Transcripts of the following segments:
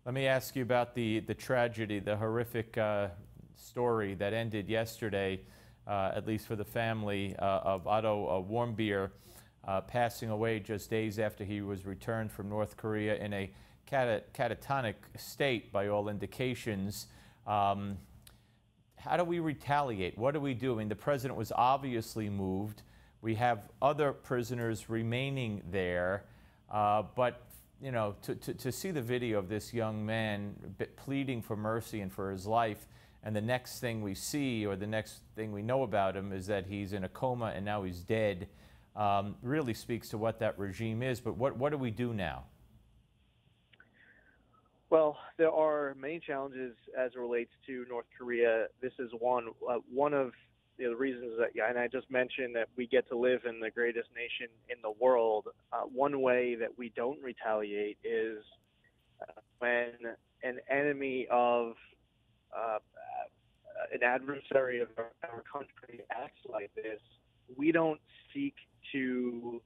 Let me ask you about the tragedy, the horrific story that ended yesterday, at least for the family, of Otto Warmbier passing away just days after he was returned from North Korea in a catatonic state by all indications. How do we retaliate? What do we do? I mean, the president was obviously moved. We have other prisoners remaining there, but you know, to see the video of this young man pleading for mercy and for his life, and the next thing we see, or the next thing we know about him, is that he's in a coma and now he's dead, really speaks to what that regime is. But what do we do now? Well, there are many challenges as it relates to North Korea. This is one of the reasons that, and I just mentioned that we get to live in the greatest nation in the world. One way that we don't retaliate is when an enemy of an adversary of our country acts like this. We don't seek to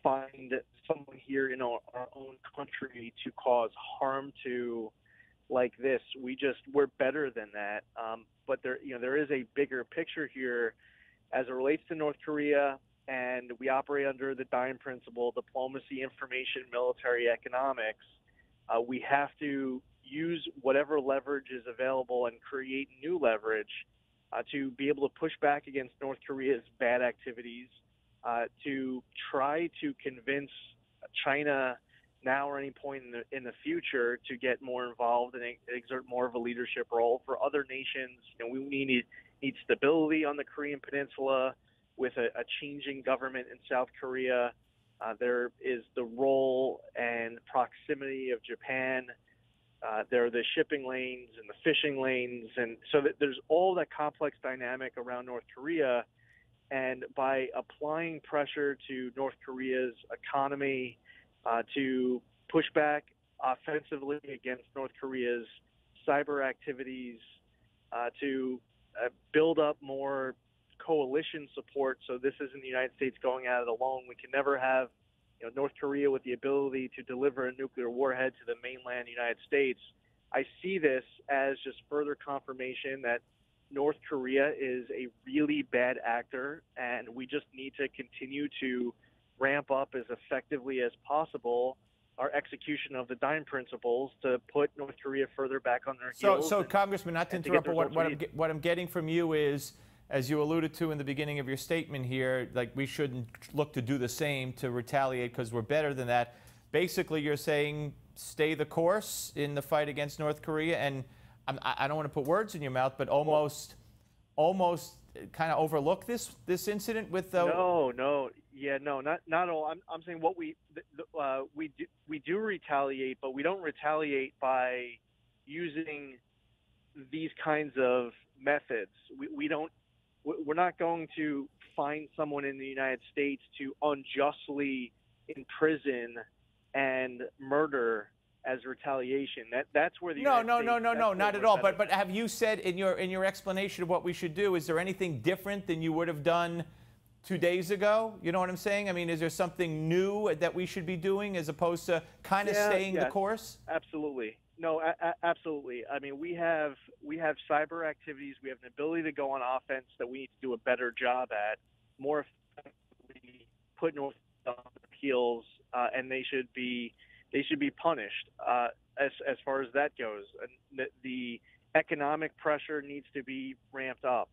find someone here in our own country to cause harm to like this. We're better than that. But there is a bigger picture here as it relates to North Korea, and we operate under the Dime principle: diplomacy, information, military, economics. We have to use whatever leverage is available and create new leverage to be able to push back against North Korea's bad activities, to try to convince China now or any point in the future to get more involved and exert more of a leadership role. For other nations, we need stability on the Korean Peninsula with a changing government in South Korea. There is the role and proximity of Japan. There are the shipping lanes and the fishing lanes, and so there's all that complex dynamic around North Korea. And by applying pressure to North Korea's economy, to push back offensively against North Korea's cyber activities, to build up more coalition support. So this isn't the United States going at it alone. We can never have North Korea with the ability to deliver a nuclear warhead to the mainland United States. I see this as just further confirmation that North Korea is a really bad actor, and we just need to continue to ramp up as effectively as possible our execution of the Dime principles to put North Korea further back on their heels. So Congressman, not to interrupt, but what I'm getting from you is, as you alluded to in the beginning of your statement here, like we shouldn't look to do the same to retaliate because we're better than that. Basically, you're saying stay the course in the fight against North Korea, and I don't want to put words in your mouth, but almost kind of overlook this incident with the. No, not all. I'm saying what we do retaliate, but we don't retaliate by using these kinds of methods. We're not going to find someone in the United States to unjustly imprison and murder as retaliation. That's where the No, not at all. But have you said in your explanation of what we should do, is there anything different than you would have done 2 days ago? You know what I'm saying? I mean, is there something new that we should be doing as opposed to kind of staying the course? Absolutely. No, absolutely. I mean, we have cyber activities. We have an ability to go on offense that we need to do a better job at, more effectively put North on their heels, and they should be punished as far as that goes. And the economic pressure needs to be ramped up.